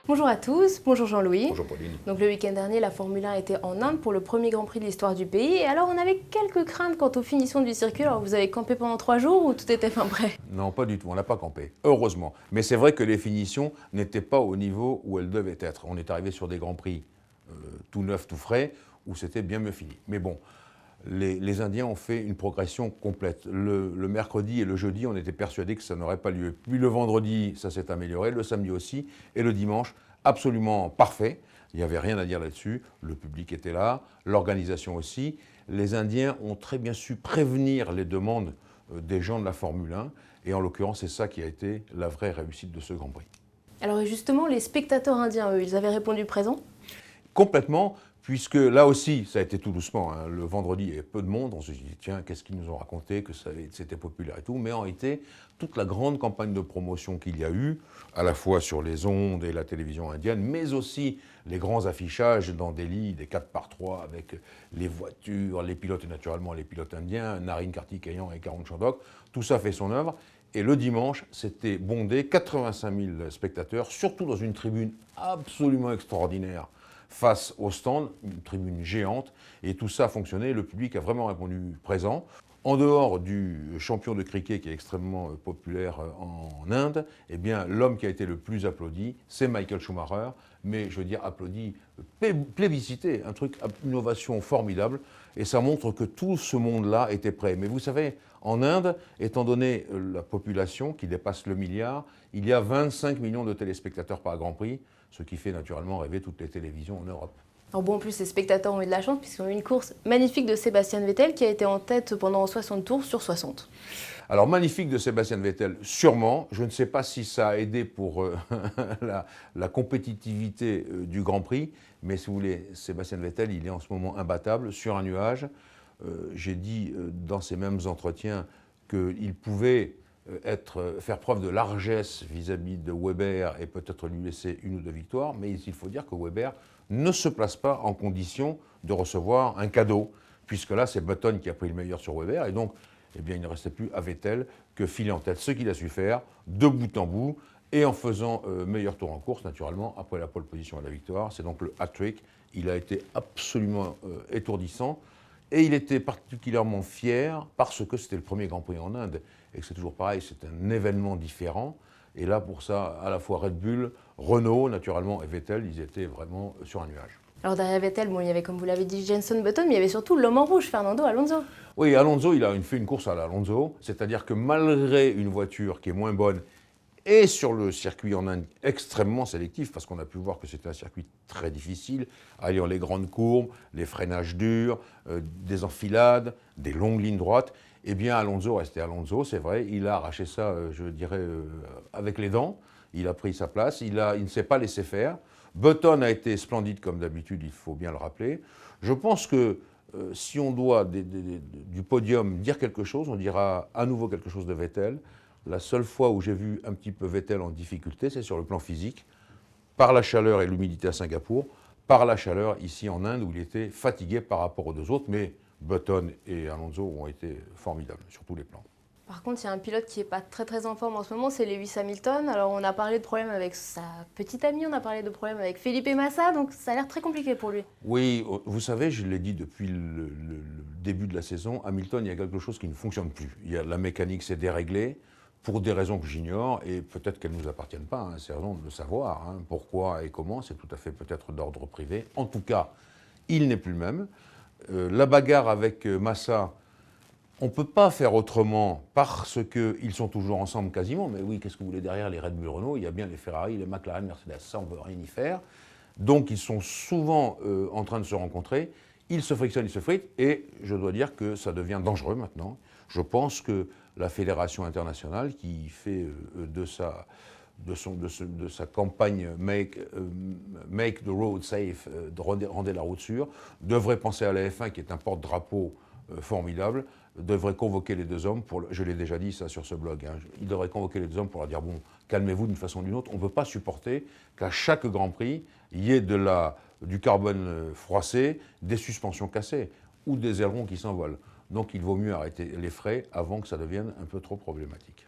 Bonjour à tous, bonjour Jean-Louis. Bonjour Pauline. Donc le week-end dernier, la Formule 1 était en Inde pour le premier Grand Prix de l'histoire du pays. Et alors on avait quelques craintes quant aux finitions du circuit. Alors vous avez campé pendant 3 jours ou tout était fin prêt? Non, pas du tout, on n'a pas campé, heureusement. Mais c'est vrai que les finitions n'étaient pas au niveau où elles devaient être. On est arrivé sur des Grands Prix tout neufs, tout frais, où c'était bien mieux fini. Mais bon, les Indiens ont fait une progression complète. Le mercredi et le jeudi, on était persuadés que ça n'aurait pas lieu. Puis le vendredi, ça s'est amélioré, le samedi aussi, et le dimanche, absolument parfait. Il n'y avait rien à dire là-dessus. Le public était là, l'organisation aussi. Les Indiens ont très bien su prévenir les demandes des gens de la Formule 1. Et en l'occurrence, c'est ça qui a été la vraie réussite de ce Grand Prix. Alors justement, les spectateurs indiens, eux, ils avaient répondu présent? Complètement, puisque là aussi, ça a été tout doucement. Hein. Le vendredi, il y avait peu de monde. On se dit, tiens, qu'est-ce qu'ils nous ont raconté, que c'était populaire et tout. Mais en réalité, toute la grande campagne de promotion qu'il y a eu, à la fois sur les ondes et la télévision indienne, mais aussi les grands affichages dans Delhi, des 4x3 avec les voitures, les pilotes et naturellement les pilotes indiens, Naren Karthikeyan et Karun Chandhok, tout ça fait son œuvre. Et le dimanche, c'était bondé, 85 000 spectateurs, surtout dans une tribune absolument extraordinaire face au stand, une tribune géante, et tout ça a fonctionné, le public a vraiment répondu présent. En dehors du champion de cricket qui est extrêmement populaire en Inde, eh bien, l'homme qui a été le plus applaudi, c'est Michael Schumacher, mais je veux dire applaudi, plébiscité, un truc, une innovation formidable, et ça montre que tout ce monde-là était prêt. Mais vous savez, en Inde, étant donné la population qui dépasse le milliard, il y a 25 millions de téléspectateurs par Grand Prix, ce qui fait naturellement rêver toutes les télévisions en Europe. Alors bon, en plus, les spectateurs ont eu de la chance puisqu'ils ont eu une course magnifique de Sébastien Vettel qui a été en tête pendant 60 tours sur 60. Alors, magnifique de Sébastien Vettel, sûrement. Je ne sais pas si ça a aidé pour la compétitivité du Grand Prix, mais si vous voulez, Sébastien Vettel, il est en ce moment imbattable sur un nuage. J'ai dit dans ces mêmes entretiens qu'il pouvait faire preuve de largesse vis-à-vis de Weber et peut-être lui laisser une ou deux victoires, mais il faut dire que Weber ne se place pas en condition de recevoir un cadeau, puisque là, c'est Button qui a pris le meilleur sur Weber, et donc, eh bien, il ne restait plus à Vettel que filer en tête ce qu'il a su faire, de bout en bout, et en faisant meilleur tour en course, naturellement, après la pole position à la victoire. C'est donc le hat-trick. Il a été absolument étourdissant, et il était particulièrement fier parce que c'était le premier Grand Prix en Inde, et que c'est toujours pareil, c'est un événement différent. Et là, pour ça, à la fois Red Bull, Renault, naturellement, et Vettel, ils étaient vraiment sur un nuage. Alors derrière Vettel, bon, il y avait, comme vous l'avez dit, Jenson Button, mais il y avait surtout l'homme en rouge, Fernando Alonso. Oui, Alonso, il a fait une course à l'Alonso, c'est-à-dire que malgré une voiture qui est moins bonne, et sur le circuit en Inde extrêmement sélectif, parce qu'on a pu voir que c'était un circuit très difficile, alliant les grandes courbes, les freinages durs, des enfilades, des longues lignes droites, eh bien Alonso restait Alonso, c'est vrai, il a arraché ça, je dirais, avec les dents, il a pris sa place, il ne s'est pas laissé faire. Button a été splendide comme d'habitude, il faut bien le rappeler. Je pense que si on doit du podium dire quelque chose, on dira à nouveau quelque chose de Vettel. La seule fois où j'ai vu un petit peu Vettel en difficulté, c'est sur le plan physique, par la chaleur et l'humidité à Singapour, par la chaleur ici en Inde, où il était fatigué par rapport aux deux autres, mais Button et Alonso ont été formidables sur tous les plans. Par contre, il y a un pilote qui n'est pas très en forme en ce moment, c'est Lewis Hamilton. Alors on a parlé de problèmes avec sa petite amie, on a parlé de problèmes avec Felipe Massa, donc ça a l'air très compliqué pour lui. Oui, vous savez, je l'ai dit depuis le début de la saison, Hamilton, il y a quelque chose qui ne fonctionne plus. La mécanique s'est déréglée, pour des raisons que j'ignore, et peut-être qu'elles ne nous appartiennent pas, hein, c'est raison de le savoir. Hein, pourquoi et comment, c'est tout à fait peut-être d'ordre privé. En tout cas, il n'est plus le même. La bagarre avec Massa, on ne peut pas faire autrement parce qu'ils sont toujours ensemble quasiment. Mais oui, qu'est-ce que vous voulez derrière les Red Bull Renault? Il y a bien les Ferrari, les McLaren, Mercedes, ça on ne peut rien y faire. Donc ils sont souvent en train de se rencontrer. Ils se frictionnent, ils se fritent, et je dois dire que ça devient dangereux maintenant. Je pense que la Fédération internationale, qui fait de sa campagne Make the Road Safe, rendez la route sûre, devrait penser à la F1, qui est un porte-drapeau formidable, devrait convoquer les deux hommes, je l'ai déjà dit ça sur ce blog, hein, il devrait convoquer les deux hommes pour leur dire, bon, calmez-vous d'une façon ou d'une autre, on ne peut pas supporter qu'à chaque Grand Prix, il y ait du carbone froissé, des suspensions cassées, ou des ailerons qui s'envolent. Donc il vaut mieux arrêter les frais avant que ça devienne un peu trop problématique.